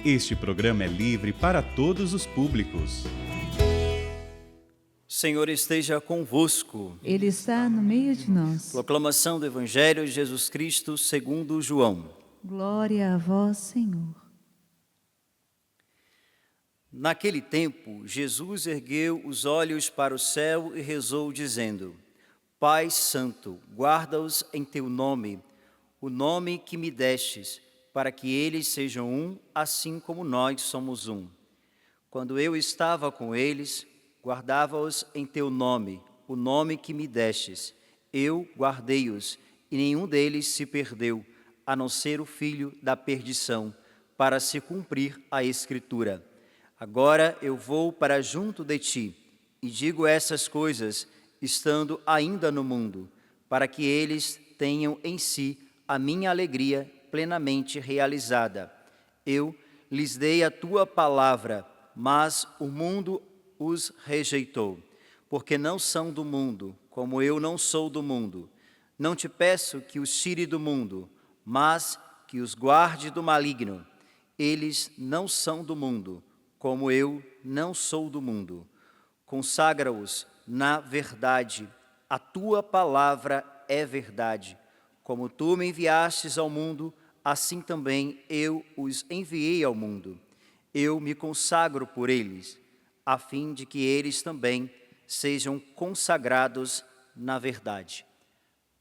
Este programa é livre para todos os públicos. Senhor esteja convosco. Ele está no meio de nós. Proclamação do Evangelho de Jesus Cristo segundo João. Glória a vós, Senhor. Naquele tempo, Jesus ergueu os olhos para o céu e rezou, dizendo: Pai Santo, guarda-os em teu nome, o nome que me destes, para que eles sejam um, assim como nós somos um. Quando eu estava com eles, guardava-os em teu nome, o nome que me destes. Eu guardei-os, e nenhum deles se perdeu, a não ser o filho da perdição, para se cumprir a Escritura. Agora eu vou para junto de ti, e digo essas coisas, estando ainda no mundo, para que eles tenham em si a minha alegria plenamente realizada. Eu lhes dei a tua palavra, mas o mundo os rejeitou, porque não são do mundo, como eu não sou do mundo. Não te peço que os tire do mundo, mas que os guarde do maligno. Eles não são do mundo, como eu não sou do mundo. Consagra-os na verdade. A tua palavra é verdade. Como tu me enviastes ao mundo, assim também eu os enviei ao mundo. Eu me consagro por eles, a fim de que eles também sejam consagrados na verdade.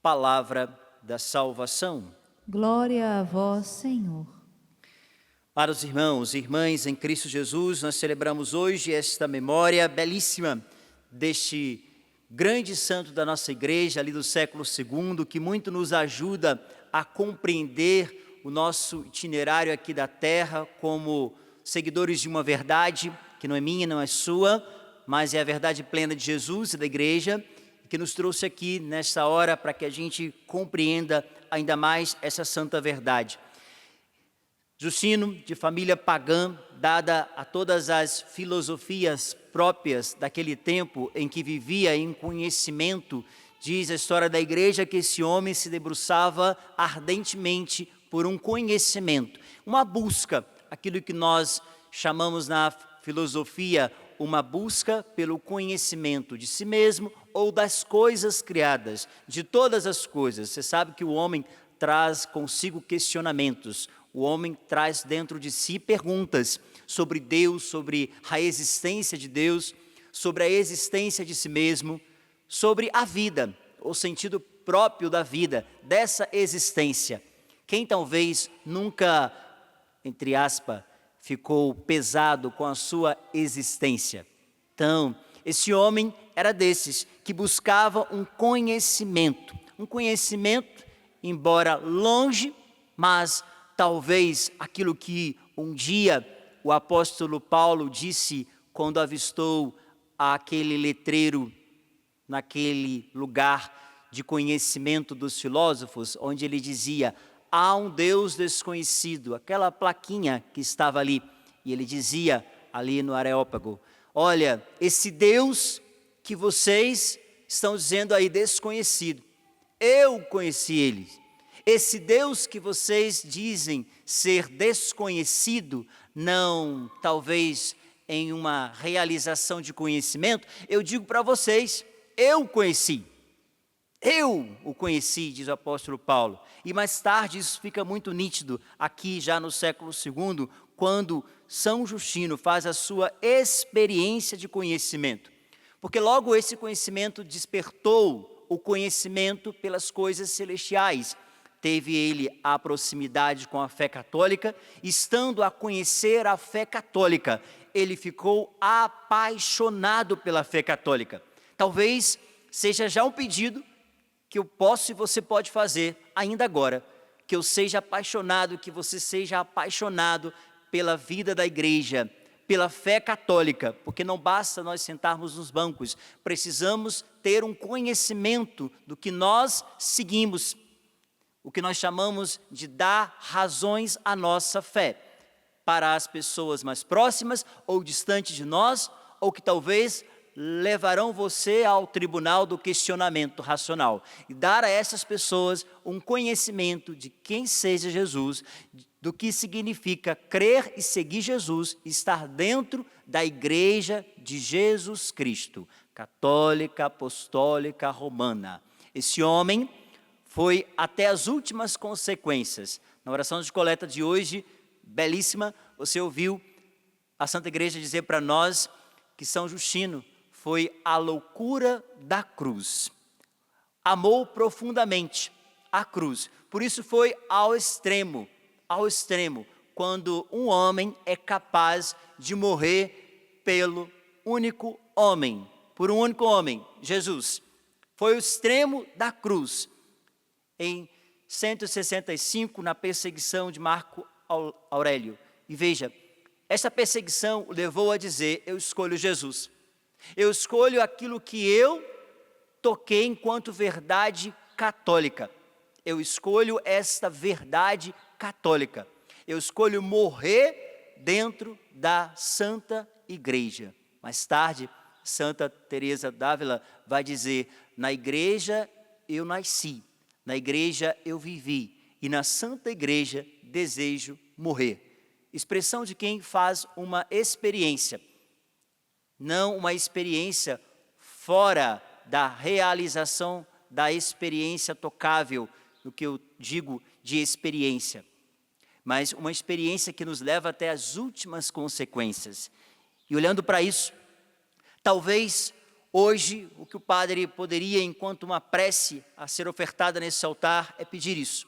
Palavra da salvação. Glória a vós, Senhor. Para os irmãos e irmãs em Cristo Jesus, nós celebramos hoje esta memória belíssima deste grande santo da nossa igreja, ali do século II, que muito nos ajuda a compreender o nosso itinerário aqui da terra como seguidores de uma verdade que não é minha, não é sua, mas é a verdade plena de Jesus e da igreja, que nos trouxe aqui nesta hora para que a gente compreenda ainda mais essa santa verdade. Justino, de família pagã, dada a todas as filosofias próprias daquele tempo em que vivia em conhecimento, diz a história da igreja que esse homem se debruçava ardentemente por um conhecimento, uma busca, aquilo que nós chamamos na filosofia, uma busca pelo conhecimento de si mesmo ou das coisas criadas, de todas as coisas. Você sabe que o homem traz consigo questionamentos. O homem traz dentro de si perguntas sobre Deus, sobre a existência de Deus, sobre a existência de si mesmo, sobre a vida, o sentido próprio da vida, dessa existência. Quem talvez nunca, entre aspas, ficou pesado com a sua existência? Então, esse homem era desses que buscava um conhecimento, embora longe, mas talvez aquilo que um dia o apóstolo Paulo disse quando avistou aquele letreiro naquele lugar de conhecimento dos filósofos, onde ele dizia: há um Deus desconhecido, aquela plaquinha que estava ali, e ele dizia ali no Areópago: olha, esse Deus que vocês estão dizendo aí desconhecido, eu conheci ele. Esse Deus que vocês dizem ser desconhecido, não talvez em uma realização de conhecimento, eu digo para vocês, eu conheci. Eu o conheci, diz o apóstolo Paulo. E mais tarde isso fica muito nítido aqui já no século II, quando São Justino faz a sua experiência de conhecimento. Porque logo esse conhecimento despertou o conhecimento pelas coisas celestiais. Teve ele a proximidade com a fé católica, estando a conhecer a fé católica, ele ficou apaixonado pela fé católica. Talvez seja já um pedido que eu posso e você pode fazer ainda agora, que eu seja apaixonado, que você seja apaixonado pela vida da igreja, pela fé católica, porque não basta nós sentarmos nos bancos, precisamos ter um conhecimento do que nós seguimos, o que nós chamamos de dar razões à nossa fé, para as pessoas mais próximas ou distantes de nós, ou que talvez levarão você ao tribunal do questionamento racional e dar a essas pessoas um conhecimento de quem seja Jesus, do que significa crer e seguir Jesus, estar dentro da igreja de Jesus Cristo, católica, apostólica, romana. Esse homem foi até as últimas consequências. Na oração de coleta de hoje, belíssima, você ouviu a Santa Igreja dizer para nós que São Justino foi a loucura da cruz. Amou profundamente a cruz. Por isso foi ao extremo, quando um homem é capaz de morrer pelo único homem, por um único homem, Jesus. Foi o extremo da cruz. Em 165, na perseguição de Marco Aurélio. E veja, essa perseguição o levou a dizer, eu escolho Jesus. Eu escolho aquilo que eu toquei enquanto verdade católica. Eu escolho esta verdade católica. Eu escolho morrer dentro da Santa Igreja. Mais tarde, Santa Teresa d'Ávila vai dizer, na igreja eu nasci, na igreja eu vivi e na Santa Igreja desejo morrer. Expressão de quem faz uma experiência, não uma experiência fora da realização da experiência tocável, no que eu digo de experiência, mas uma experiência que nos leva até as últimas consequências. E olhando para isso, talvez hoje o que o padre poderia, enquanto uma prece a ser ofertada nesse altar, é pedir isso.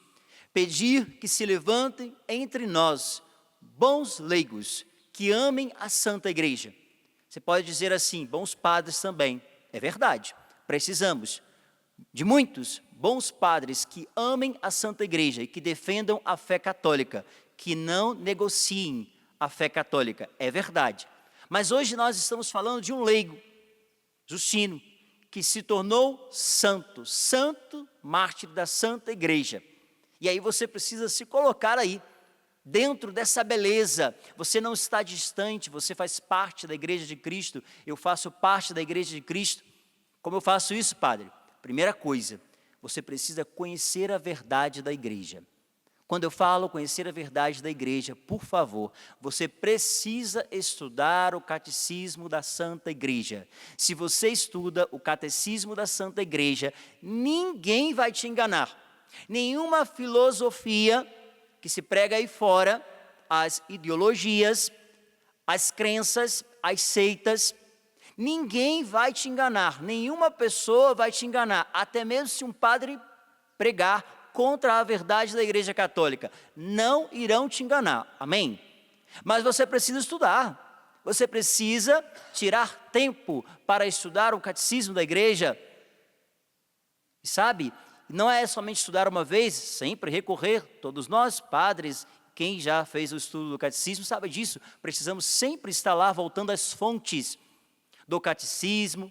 Pedir que se levantem entre nós bons leigos, que amem a Santa Igreja. Você pode dizer assim, bons padres também. É verdade, precisamos de muitos bons padres que amem a Santa Igreja e que defendam a fé católica, que não negociem a fé católica. É verdade. Mas hoje nós estamos falando de um leigo, Justino, que se tornou santo, santo mártir da Santa Igreja. E aí você precisa se colocar aí, dentro dessa beleza. Você não está distante, você faz parte da Igreja de Cristo, eu faço parte da Igreja de Cristo. Como eu faço isso, padre? Primeira coisa, você precisa conhecer a verdade da Igreja. Quando eu falo conhecer a verdade da Igreja, por favor, você precisa estudar o Catecismo da Santa Igreja. Se você estuda o Catecismo da Santa Igreja, ninguém vai te enganar. Nenhuma filosofia que se prega aí fora, as ideologias, as crenças, as seitas, ninguém vai te enganar, nenhuma pessoa vai te enganar, até mesmo se um padre pregar contra a verdade da Igreja Católica, não irão te enganar, amém? Mas você precisa estudar, você precisa tirar tempo para estudar o Catecismo da Igreja, e sabe, não é somente estudar uma vez, sempre recorrer, todos nós, padres, quem já fez o estudo do Catecismo sabe disso, precisamos sempre estar lá voltando às fontes do Catecismo,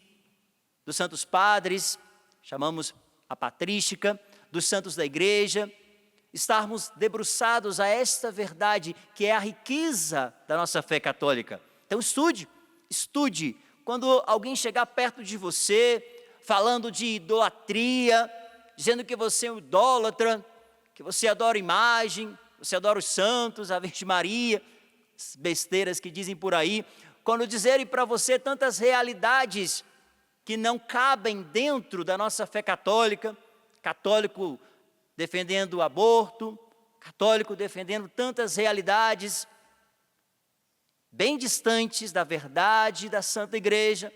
dos Santos Padres, chamamos a patrística, dos santos da Igreja, estarmos debruçados a esta verdade que é a riqueza da nossa fé católica. Então estude, quando alguém chegar perto de você, falando de idolatria, dizendo que você é um idólatra, que você adora imagem, você adora os santos, a Virgem Maria, besteiras que dizem por aí, quando dizerem para você tantas realidades que não cabem dentro da nossa fé católica, católico defendendo o aborto, católico defendendo tantas realidades bem distantes da verdade da Santa Igreja,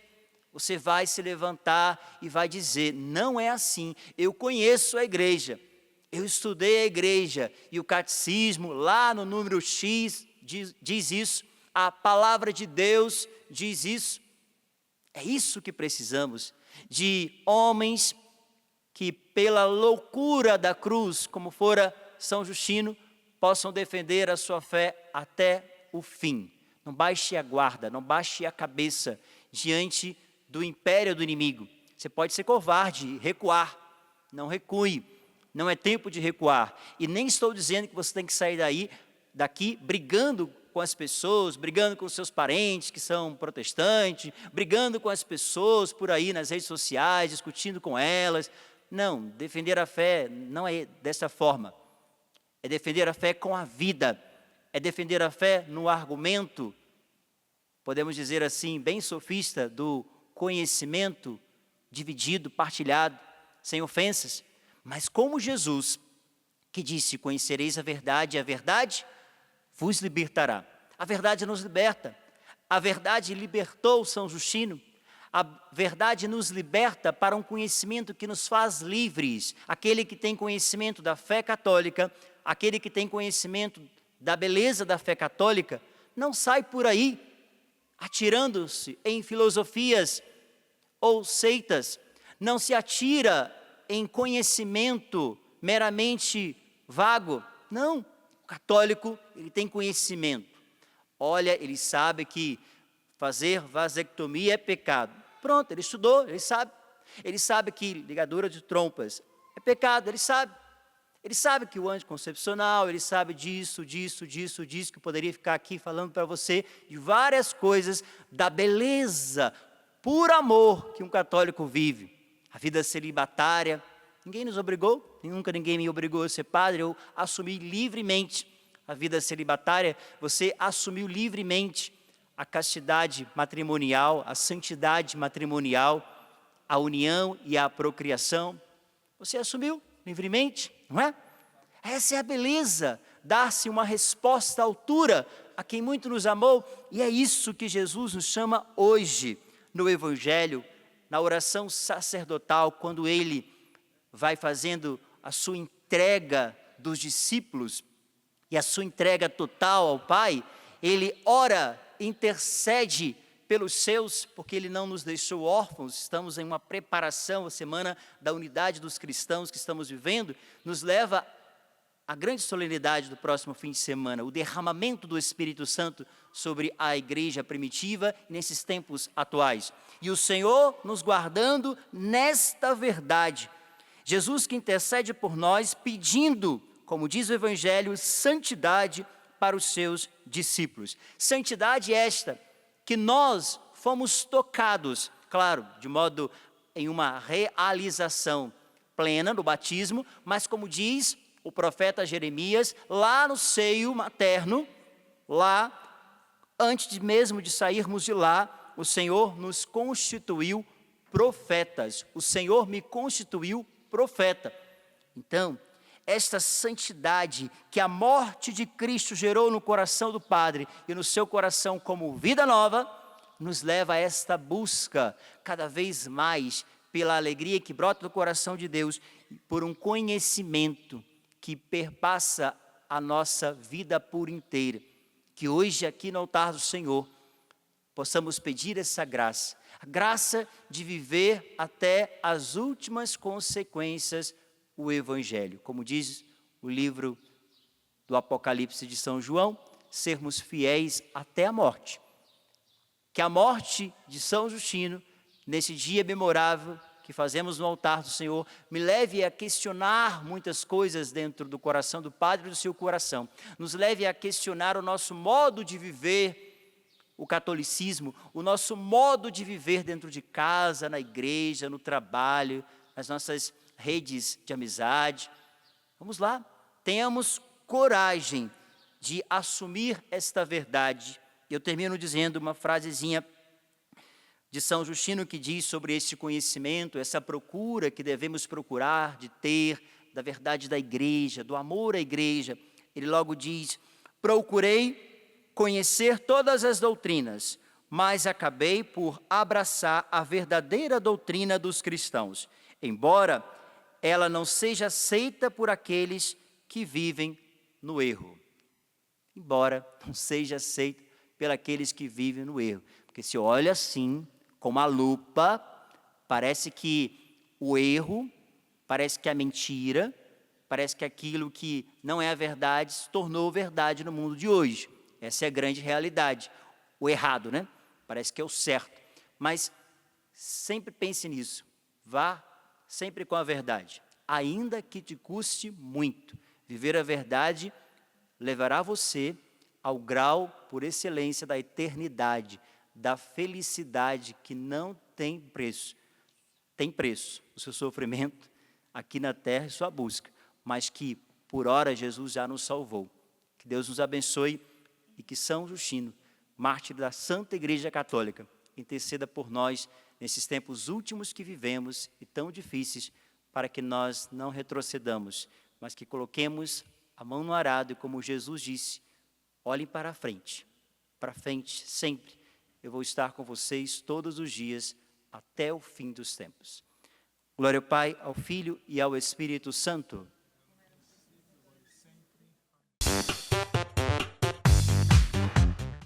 você vai se levantar e vai dizer, não é assim, eu conheço a igreja, eu estudei a igreja, e o catecismo, lá no número X, diz isso, a palavra de Deus diz isso. É isso que precisamos, de homens que pela loucura da cruz, como fora São Justino, possam defender a sua fé até o fim. Não baixe a guarda, não baixe a cabeça diante do império do inimigo. Você pode ser covarde, recuar, não recue, não é tempo de recuar. E nem estou dizendo que você tem que sair daqui brigando com as pessoas, brigando com seus parentes que são protestantes, brigando com as pessoas por aí nas redes sociais, discutindo com elas. Não, defender a fé não é dessa forma. É defender a fé com a vida. É defender a fé no argumento, podemos dizer assim, bem sofista, do conhecimento dividido, partilhado, sem ofensas. Mas como Jesus, que disse, conhecereis a verdade, e a verdade vos libertará. A verdade nos liberta. A verdade libertou São Justino. A verdade nos liberta para um conhecimento que nos faz livres. Aquele que tem conhecimento da fé católica, aquele que tem conhecimento da beleza da fé católica, não sai por aí atirando-se em filosofias ou seitas, não se atira em conhecimento meramente vago. Não, o católico ele tem conhecimento. Olha, ele sabe que fazer vasectomia é pecado. Pronto, ele estudou, ele sabe. Ele sabe que ligadura de trompas é pecado, ele sabe. Ele sabe que o anticoncepcional, ele sabe disso, que eu poderia ficar aqui falando para você de várias coisas, da beleza, por amor que um católico vive. A vida celibatária, ninguém nos obrigou, nunca ninguém me obrigou a ser padre, eu assumi livremente a vida celibatária, você assumiu livremente a castidade matrimonial, a santidade matrimonial, a união e a procriação, você assumiu livremente, não é? Essa é a beleza, dar-se uma resposta à altura a quem muito nos amou, e é isso que Jesus nos chama hoje no Evangelho, na oração sacerdotal, quando Ele vai fazendo a sua entrega dos discípulos e a sua entrega total ao Pai, Ele ora, intercede pelos seus, porque Ele não nos deixou órfãos, estamos em uma preparação, a semana da unidade dos cristãos que estamos vivendo, nos leva à grande solenidade do próximo fim de semana, o derramamento do Espírito Santo sobre a igreja primitiva nesses tempos atuais. E o Senhor nos guardando nesta verdade. Jesus que intercede por nós, pedindo, como diz o Evangelho, santidade para os seus discípulos. Santidade esta que nós fomos tocados, claro, de modo em uma realização plena no batismo, mas como diz o profeta Jeremias, lá no seio materno, lá, antes mesmo de sairmos de lá, o Senhor nos constituiu profetas. O Senhor me constituiu profeta. Então, esta santidade que a morte de Cristo gerou no coração do Padre e no seu coração como vida nova, nos leva a esta busca cada vez mais pela alegria que brota do coração de Deus, por um conhecimento que perpassa a nossa vida por inteira. Que hoje aqui no altar do Senhor possamos pedir essa graça, a graça de viver até as últimas consequências o Evangelho. Como diz o livro do Apocalipse de São João, sermos fiéis até a morte. Que a morte de São Justino, nesse dia memorável que fazemos no altar do Senhor, me leve a questionar muitas coisas dentro do coração do Padre e do seu coração. Nos leve a questionar o nosso modo de viver o catolicismo, o nosso modo de viver dentro de casa, na igreja, no trabalho, nas nossas redes de amizade. Vamos lá, tenhamos coragem de assumir esta verdade. Eu termino dizendo uma frasezinha de São Justino que diz sobre este conhecimento, essa procura que devemos procurar de ter da verdade da igreja, do amor à igreja. Ele logo diz: procurei conhecer todas as doutrinas, mas acabei por abraçar a verdadeira doutrina dos cristãos, embora ela não seja aceita por aqueles que vivem no erro. Embora não seja aceita por aqueles que vivem no erro. Porque se olha assim, com uma lupa, parece que o erro, parece que a mentira, parece que aquilo que não é a verdade se tornou verdade no mundo de hoje. Essa é a grande realidade. O errado, né? Parece que é o certo. Mas sempre pense nisso. Vá sempre com a verdade. Ainda que te custe muito. Viver a verdade levará você ao grau por excelência da eternidade, da felicidade que não tem preço. Tem preço o seu sofrimento aqui na terra e sua busca, mas que por hora Jesus já nos salvou. Que Deus nos abençoe e que São Justino, mártir da Santa Igreja Católica, interceda por nós nesses tempos últimos que vivemos e tão difíceis, para que nós não retrocedamos, mas que coloquemos a mão no arado e, como Jesus disse, olhem para frente sempre. Eu vou estar com vocês todos os dias até o fim dos tempos. Glória ao Pai, ao Filho e ao Espírito Santo.